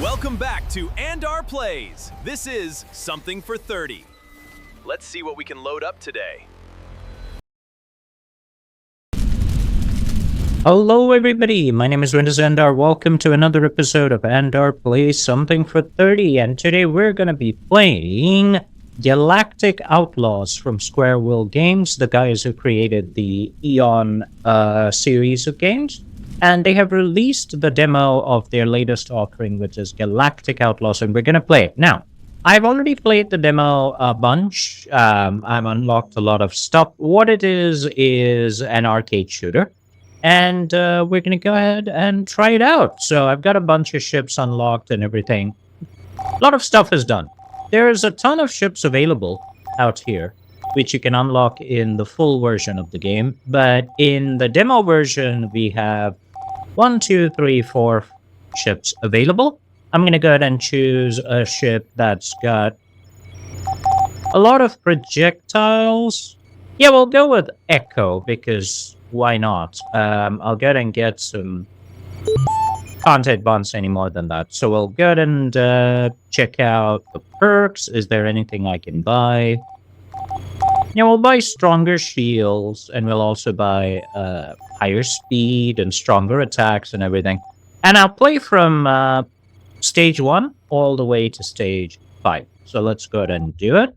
Welcome back to Andar Plays. This is Something for 30. Let's see what we can load up today. Hello everybody, my name is Windus Andar. Welcome to another episode of Andar Plays Something for 30, and today we're going to be playing Galactic Outlaws from Square Will Games, the guys who created the Eon series of games. And they have released the demo of their latest offering, which is Galactic Outlaws, and we're going to play it. Now, I've already played the demo a bunch. I've unlocked a lot of stuff. What it is an arcade shooter. And we're going to go ahead and try it out. So I've got a bunch of ships unlocked and everything. A lot of stuff is done. There's a ton of ships available out here, which you can unlock in the full version of the game. But in the demo version, we have 1, 2, 3, 4 ships available. I'm going to go ahead and choose a ship that's got a lot of projectiles. Yeah, we'll go with Echo, because why not? I'll go ahead and get some... Can't advance any more than that. So we'll go ahead and check out the perks. Is there anything I can buy? Yeah, we'll buy stronger shields, and we'll also buy higher speed and stronger attacks and everything. And I'll play from stage 1 all the way to stage 5. So let's go ahead and do it.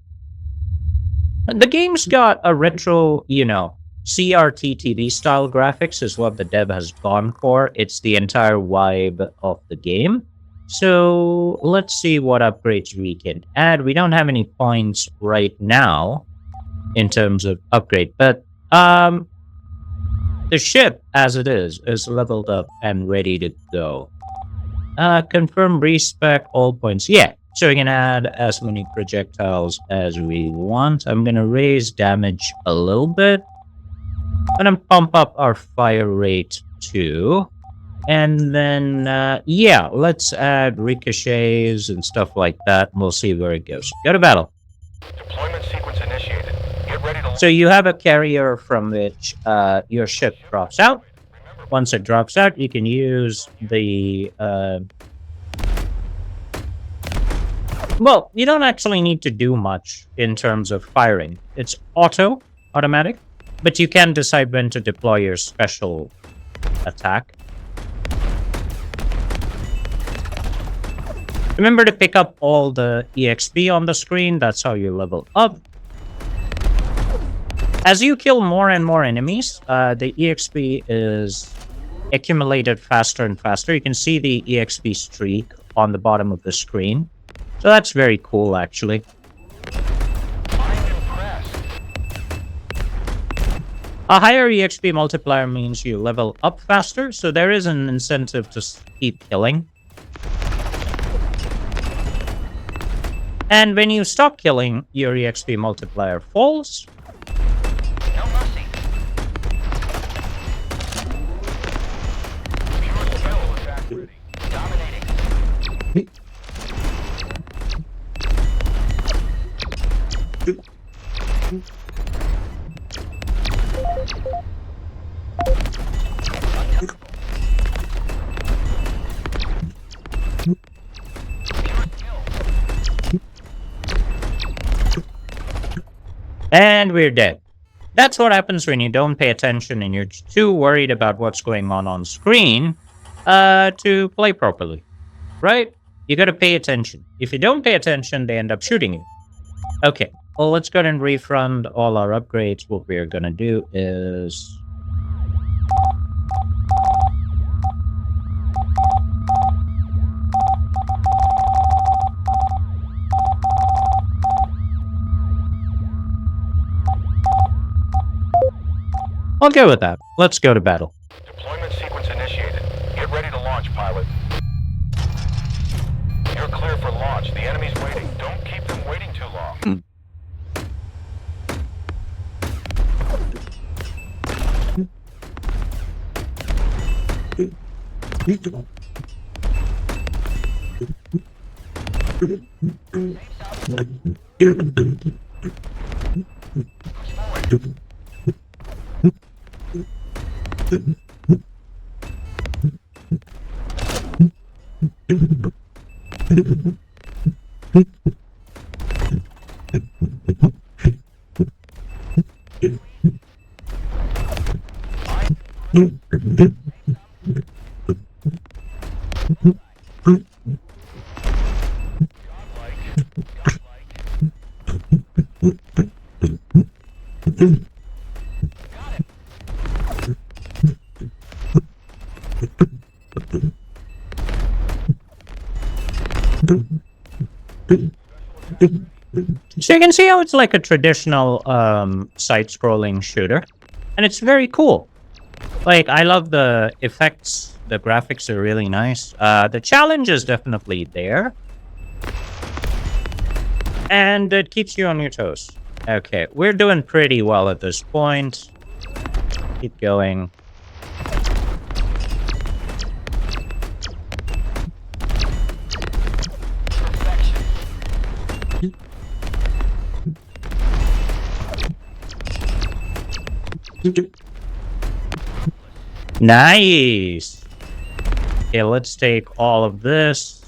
And the game's got a retro, CRT TV style graphics is what the dev has gone for. It's the entire vibe of the game. So let's see what upgrades we can add. We don't have any points right now in terms of upgrade, but the ship as it is leveled up and ready to go. Confirm respec all points. Yeah, so we can add as many projectiles as we want. I'm gonna raise damage a little bit. I'm gonna pump up our fire rate too. And then, yeah, let's add ricochets and stuff like that, and we'll see where it goes. Go to battle. Deployment sequence initiated. Get ready to... So you have a carrier from which your ship drops out. Once it drops out, you can use the... Well, you don't actually need to do much in terms of firing. It's automatic, but you can decide when to deploy your special attack. Remember to pick up all the EXP on the screen. That's how you level up. As you kill more and more enemies, the EXP is accumulated faster and faster. You can see the EXP streak on the bottom of the screen. So that's very cool, actually. A higher EXP multiplier means you level up faster, so there is an incentive to keep killing. And when you stop killing, your EXP multiplier falls. No mercy. Dominating. And we're dead. That's what happens when you don't pay attention and you're too worried about what's going on screen to play properly. Right? You gotta pay attention. If you don't pay attention, they end up shooting you. Okay, well, let's go ahead and refund all our upgrades. What we're gonna do is... I'll go with that. Let's go to battle. Deployment sequence initiated. Get ready to launch, pilot. You're clear for launch. The enemy's waiting. Don't keep them waiting too long. So you can see how it's like a traditional side-scrolling shooter, and it's very cool. Like, I love the effects. The graphics are really nice. The challenge is definitely there, and it keeps you on your toes. Okay, we're doing pretty well at this point. Keep going. Nice. Okay, let's take all of this.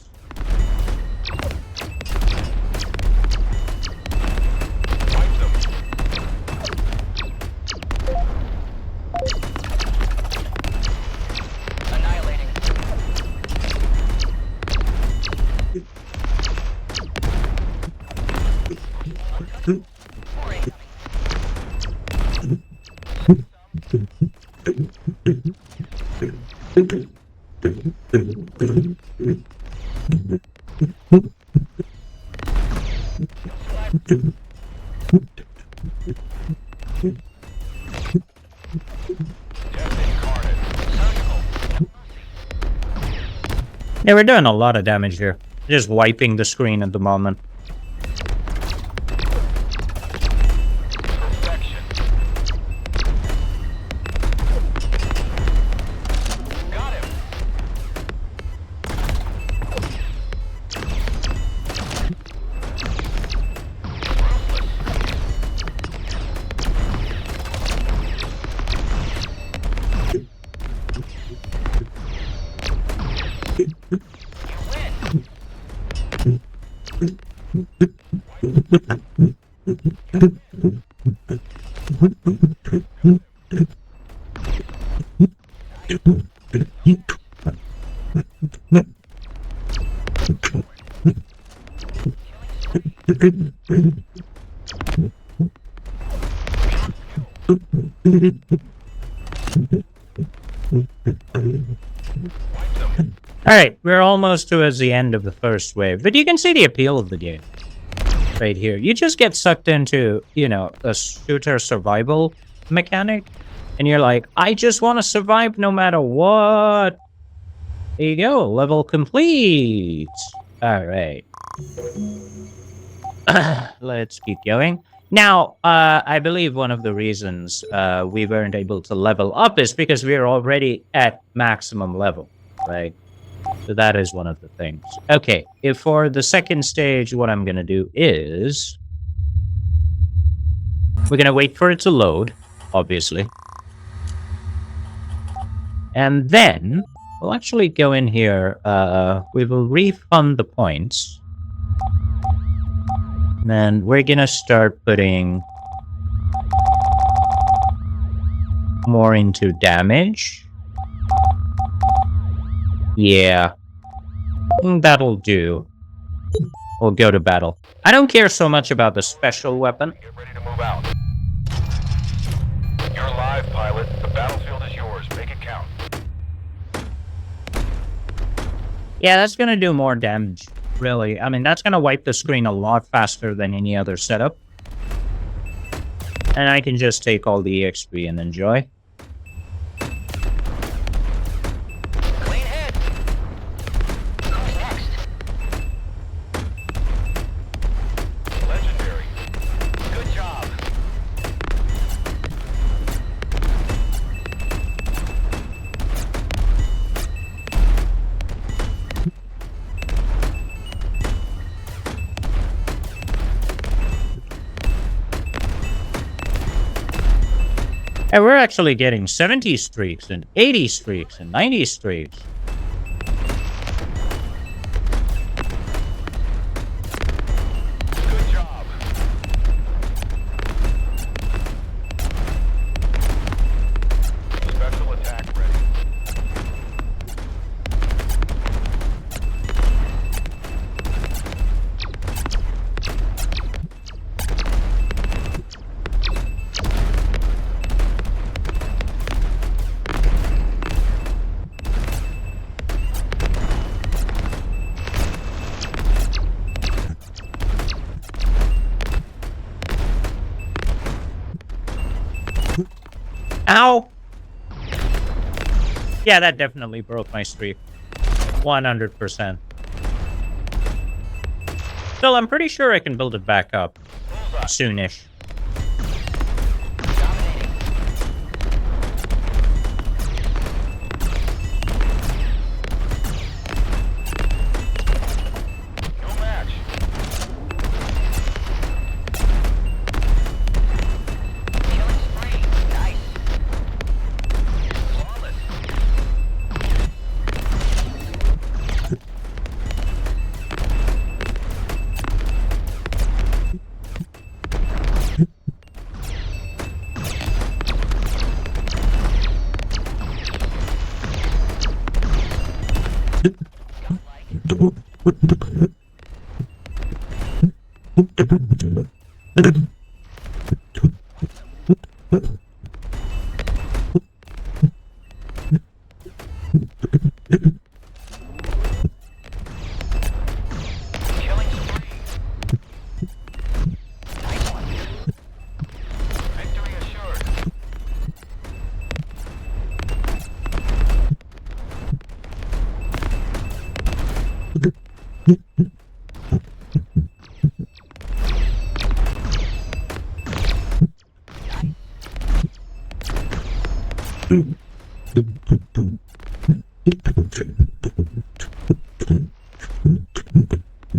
Yeah, we're doing a lot of damage here. Just wiping the screen at the moment. Alright, we're almost towards the end of the first wave, but you can see the appeal of the game right here. You just get sucked into, you know, a shooter survival mechanic, and you're like, I just want to survive no matter what. There you go, level complete. Alright. Let's keep going. Now, I believe one of the reasons we weren't able to level up is because we're already at maximum level, right? So that is one of the things. Okay, if for the second stage, what I'm going to do is we're going to wait for it to load, obviously. And then we'll actually go in here. We will refund the points. And then we're going to start putting more into damage. Yeah. That'll do. We'll go to battle. I don't care so much about the special weapon. Get ready to move out. You're live, pilot. The battlefield is yours. Make it count. Yeah, that's gonna do more damage, really. I mean, that's gonna wipe the screen a lot faster than any other setup. And I can just take all the EXP and enjoy. And we're actually getting 70 streaks and 80 streaks and 90 streaks. Ow! Yeah, that definitely broke my streak. 100%. Still, I'm pretty sure I can build it back up soonish.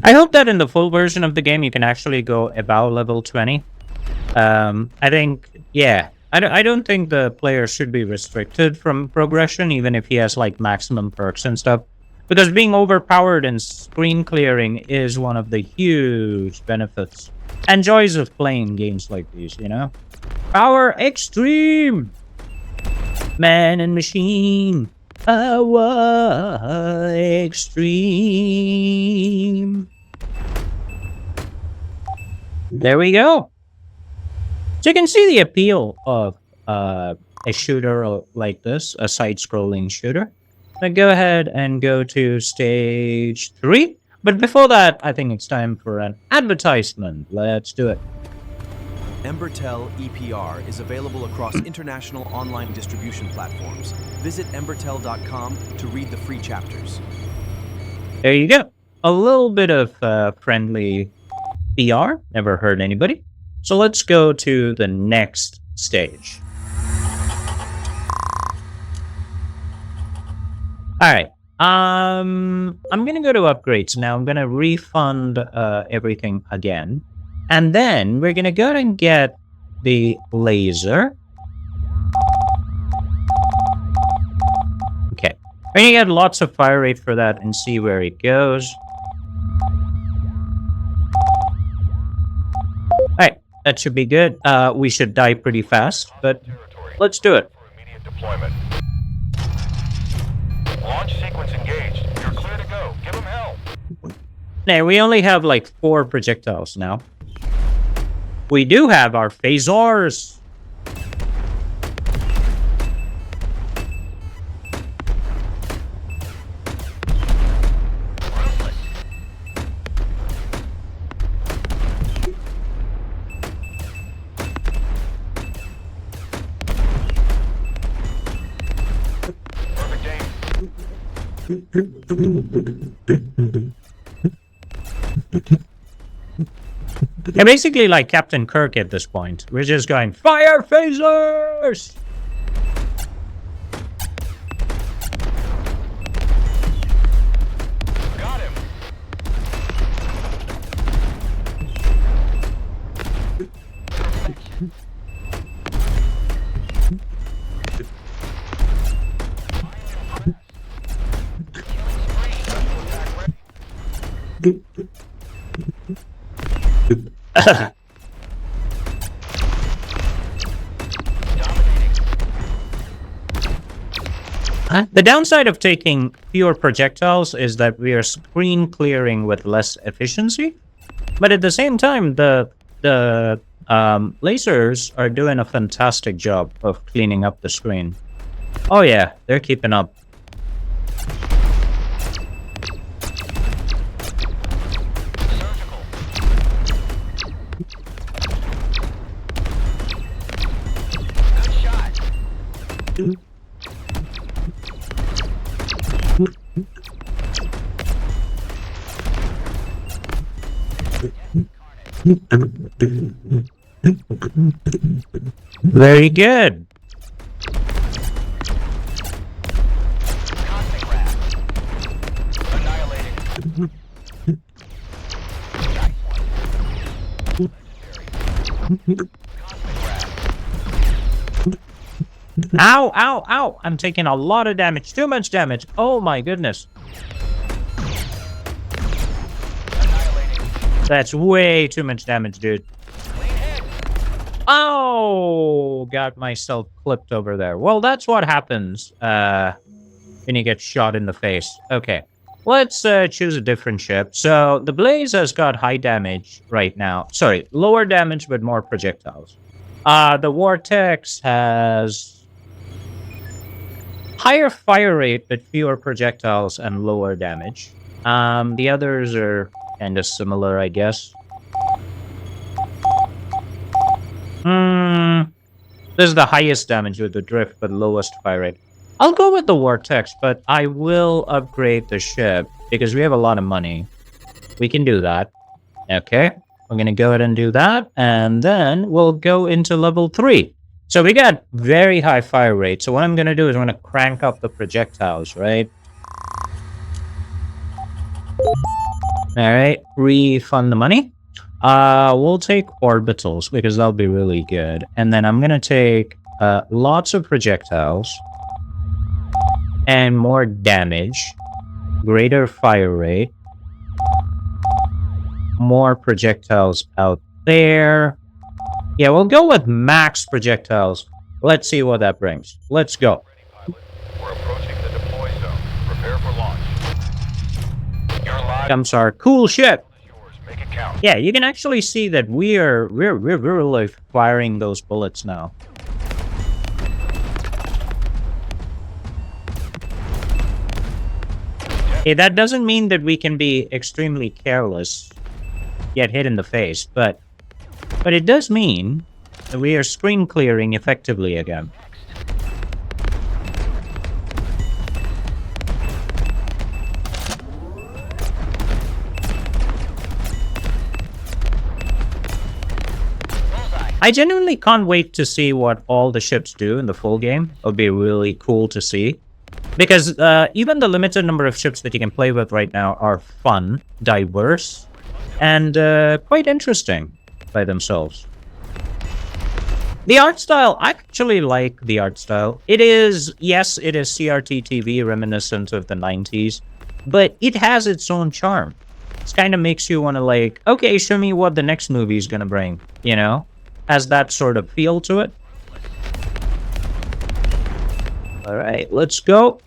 I hope that in the full version of the game you can actually go above level 20. I think, yeah, I don't think the player should be restricted from progression, even if he has like maximum perks and stuff. Because being overpowered and screen clearing is one of the huge benefits and joys of playing games like these, you know? Power Extreme! Man and machine, power extreme. There we go. So you can see the appeal of a shooter like this, a side-scrolling shooter. Now go ahead and go to stage 3. But before that, I think it's time for an advertisement. Let's do it. Embertel EPR is available across international online distribution platforms. Visit embertel.com to read the free chapters. There you go. A little bit of friendly PR. Never hurt anybody. So let's go to the next stage. All right. I'm gonna go to upgrades now. I'm gonna refund everything again. And then we're gonna go and get the laser. Okay. We're gonna get lots of fire rate for that and see where it goes. Alright, that should be good. We should die pretty fast, but let's do it. For immediate deployment. Launch sequence engaged. You're clear to go. Give them hell. Now, we only have like 4 projectiles now. We do have our phasers. Yeah, basically like Captain Kirk at this point. We're just going, fire phasers! Got him. The downside of taking fewer projectiles is that we are screen clearing with less efficiency. But at the same time, the lasers are doing a fantastic job of cleaning up the screen. Oh yeah, they're keeping up. Very good. Cosmic wrap. Annihilated. Ow, ow, ow. I'm taking a lot of damage. Too much damage. Oh my goodness. That's way too much damage, dude. Oh, got myself clipped over there. Well, that's what happens when you get shot in the face. Okay, let's choose a different ship. So the Blaze has got high damage right now. Sorry, lower damage but more projectiles. The Vortex has higher fire rate but fewer projectiles and lower damage. The others are kind of similar, I guess. This is the highest damage with the drift, but lowest fire rate. I'll go with the Vortex, but I will upgrade the ship because we have a lot of money. We can do that. Okay, we're gonna go ahead and do that, and then we'll go into level 3. So we got very high fire rate. So what I'm gonna do is I'm gonna crank up the projectiles, right? All right, refund the money. We'll take orbitals because that'll be really good. And then I'm gonna take lots of projectiles and more damage, greater fire rate, more projectiles out there. Yeah, we'll go with max projectiles. Let's see what that brings. Let's go. We're approaching the deploy zone. Prepare for launch. You're live. Comes our cool ship. Yours. Make it count. Yeah, you can actually see that we're really firing those bullets now. Okay, that doesn't mean that we can be extremely careless, get hit in the face, but it does mean that we are screen clearing effectively again. I genuinely can't wait to see what all the ships do in the full game. It'll be really cool to see. Because even the limited number of ships that you can play with right now are fun, diverse, and quite interesting by themselves. The art style, I actually like the art style. It is, yes, it is CRT TV reminiscent of the 90s, but it has its own charm. It kind of makes you want to like, okay, show me what the next movie is going to bring, you know? Has that sort of feel to it. Alright, let's go.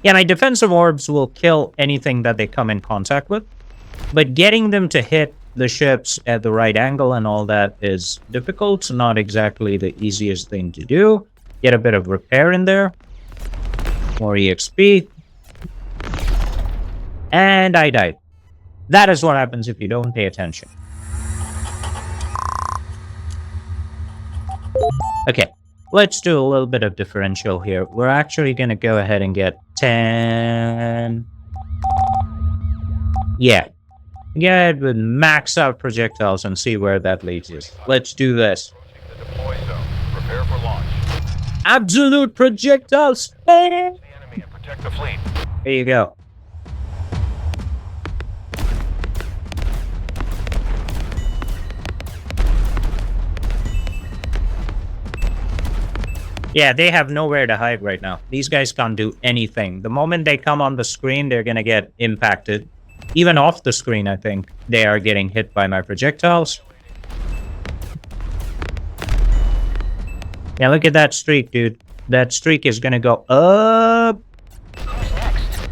Yeah, my defensive orbs will kill anything that they come in contact with. But getting them to hit the ships at the right angle and all that is difficult. Not exactly the easiest thing to do. Get a bit of repair in there. More EXP. And I died. That is what happens if you don't pay attention. Okay, let's do a little bit of differential here. We're actually going to go ahead and get 10... Yeah. Go ahead with max out projectiles and see where that leads us. Let's do this. The deploy zone. Prepare for launch. Absolute projectiles! The enemy and protect the fleet. There you go. Yeah, they have nowhere to hide right now. These guys can't do anything. The moment they come on the screen, they're gonna get impacted. Even off the screen, I think, they are getting hit by my projectiles. Yeah, look at that streak, dude. That streak is gonna go up. Who's next?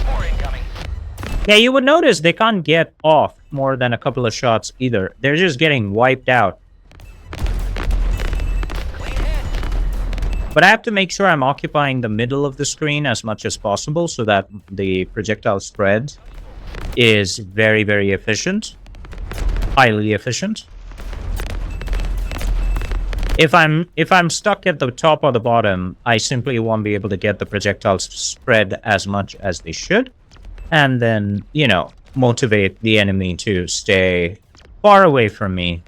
More incoming. Yeah, you would notice they can't get off more than a couple of shots either. They're just getting wiped out. But I have to make sure I'm occupying the middle of the screen as much as possible so that the projectile spread is very, very efficient. Highly efficient. If I'm stuck at the top or the bottom, I simply won't be able to get the projectiles spread as much as they should. And then, you know, motivate the enemy to stay far away from me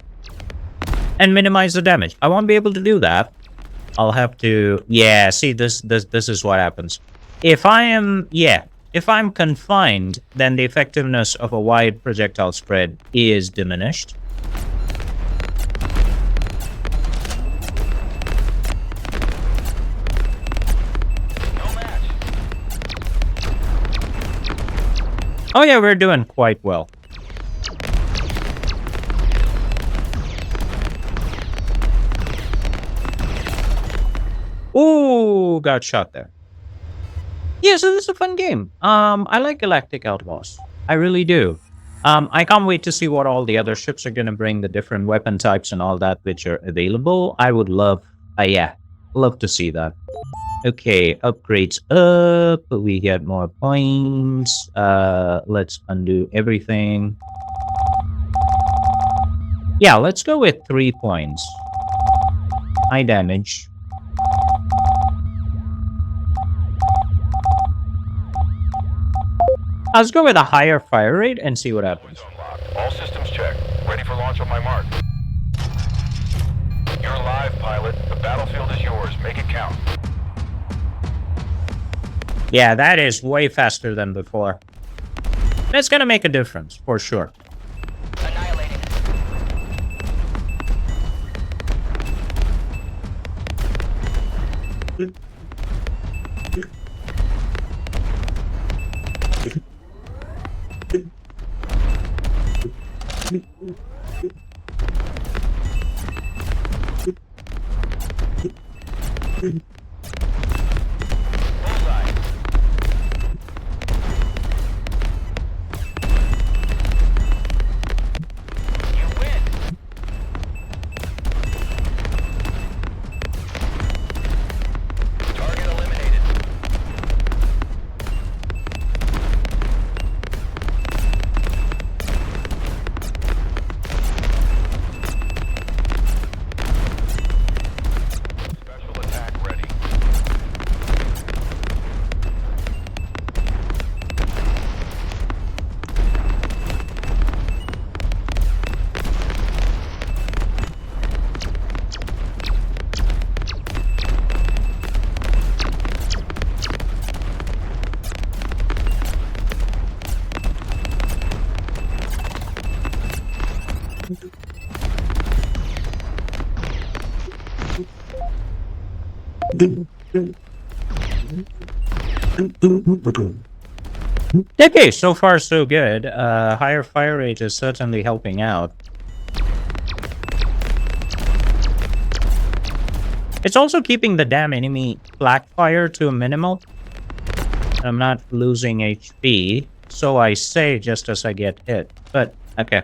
and minimize the damage. I won't be able to do that. I'll have to... Yeah, see, this is what happens. If I'm confined, then the effectiveness of a wide projectile spread is diminished. Oh yeah, we're doing quite well. Ooh, got shot there. Yeah, so this is a fun game. I like Galactic Outlaws. I really do. I can't wait to see what all the other ships are gonna bring, the different weapon types and all that which are available. I would love, love to see that. Okay, upgrades up. We get more points. Let's undo everything. Yeah, let's go with 3 points. High damage. Let's go with a higher fire rate and see what happens. All systems checked. Ready for launch on my mark. You're live, pilot. The battlefield is yours. Make it count. Yeah, that is way faster than before. That's gonna make a difference, for sure. Annihilated. Bullseye. You win. Target eliminated. Special attack ready. Okay, so far so good. Higher fire rate is certainly helping out. It's also keeping the damn enemy black fire to a minimal. I'm not losing HP, so I say just as I get hit. But, okay.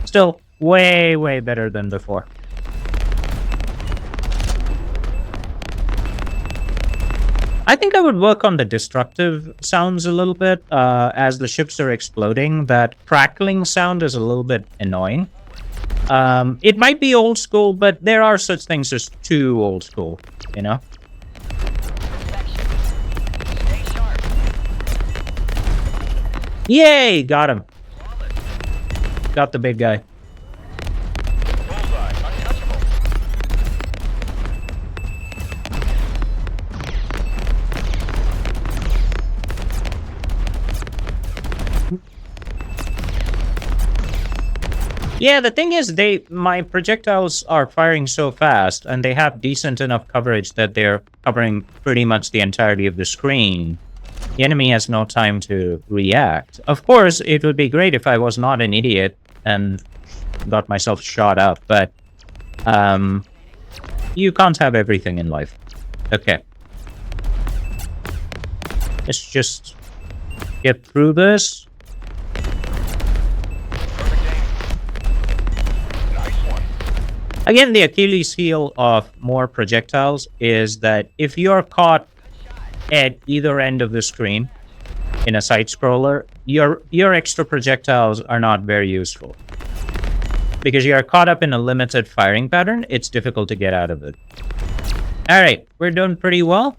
Still, way, way better than before. I think I would work on the destructive sounds a little bit. As the ships are exploding, that crackling sound is a little bit annoying. It might be old school, but there are such things as too old school, you know? Perfection. Stay sharp. Yay! Got him. Flawless. Got the big guy. Bullseye. Untouchable. Yeah, the thing is, my projectiles are firing so fast, and they have decent enough coverage that they're covering pretty much the entirety of the screen. The enemy has no time to react. Of course, it would be great if I was not an idiot and got myself shot up, but you can't have everything in life. Okay. Let's just get through this. Perfect aim. Nice one. Again, the Achilles heel of more projectiles is that if you're caught at either end of the screen in a side scroller, your extra projectiles are not very useful. Because you're caught up in a limited firing pattern, it's difficult to get out of it. Alright, we're doing pretty well.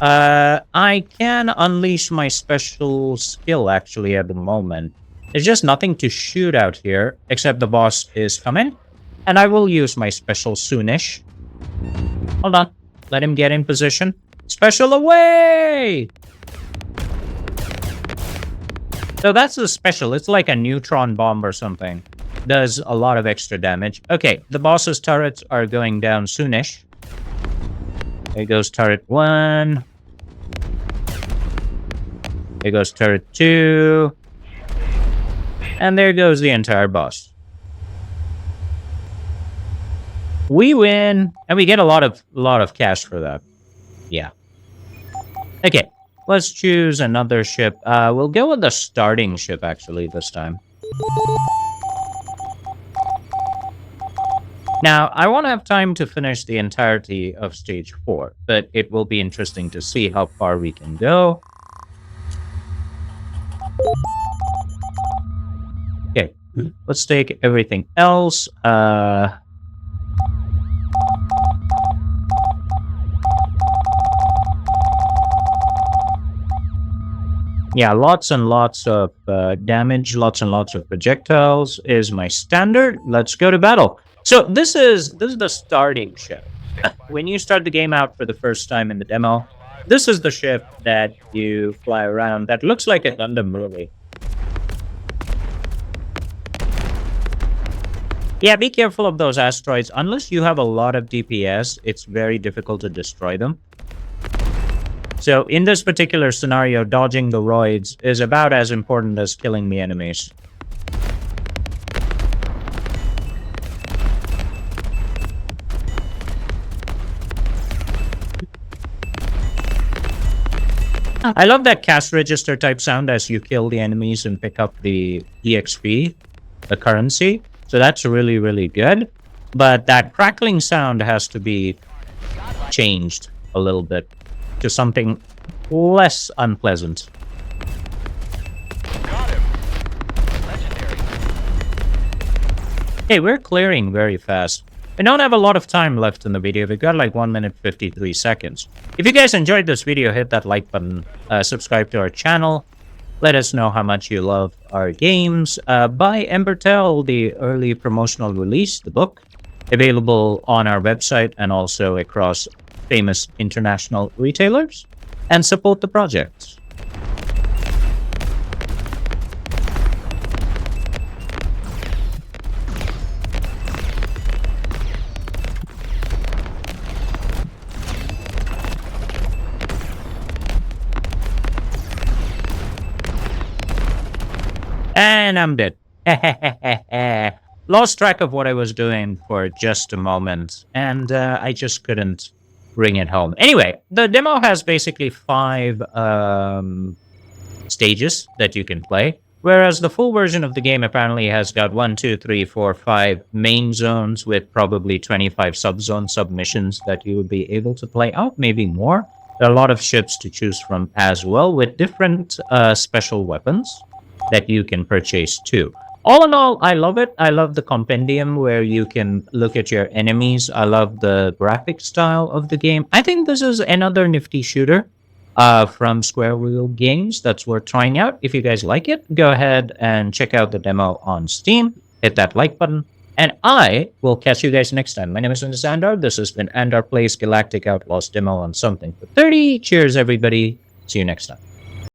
I can unleash my special skill actually at the moment. There's just nothing to shoot out here, except the boss is coming. And I will use my special soonish. Hold on. Let him get in position. Special away! So that's the special. It's like a neutron bomb or something. Does a lot of extra damage. Okay, the boss's turrets are going down soonish. There goes turret 1. There goes turret 2. And there goes the entire boss. We win, and we get a lot of cash for that. Yeah. Okay, let's choose another ship. We'll go with the starting ship, actually, this time. Now, I won't have time to finish the entirety of Stage 4, but it will be interesting to see how far we can go. Okay, let's take everything else. Yeah, lots and lots of damage, lots and lots of projectiles is my standard. Let's go to battle. So this is the starting ship. When you start the game out for the first time in the demo, this is the ship that you fly around that looks like a Gundam movie. Yeah, be careful of those asteroids. Unless you have a lot of DPS, it's very difficult to destroy them. So in this particular scenario, dodging the roids is about as important as killing the enemies. I love that cash register type sound as you kill the enemies and pick up the EXP, the currency. So that's really, really good. But that crackling sound has to be changed a little bit to something less unpleasant. Got him. Legendary. Hey, we're clearing very fast. I don't have a lot of time left in the video. We've got like 1 minute 53 seconds. If you guys enjoyed this video, hit that like button, subscribe to our channel. Let us know how much you love our games. Buy Embertel, the early promotional release, the book, available on our website and also across famous international retailers, and support the project. And I'm dead. Lost track of what I was doing for just a moment, and I just couldn't bring it home. Anyway, the demo has basically 5 stages that you can play, whereas the full version of the game apparently has got 1, 2, 3, 4, 5 main zones with probably 25 sub-zone submissions that you would be able to play out, maybe more. There are a lot of ships to choose from as well, with different special weapons that you can purchase too. All in all, I love it. I love the compendium where you can look at your enemies. I love the graphic style of the game. I think this is another nifty shooter from Square Wheel Games that's worth trying out. If you guys like it, go ahead and check out the demo on Steam. Hit that like button. And I will catch you guys next time. My name is Windus Andar. This has been Andar Plays Galactic Outlaws demo on Something for 30. Cheers, everybody. See you next time.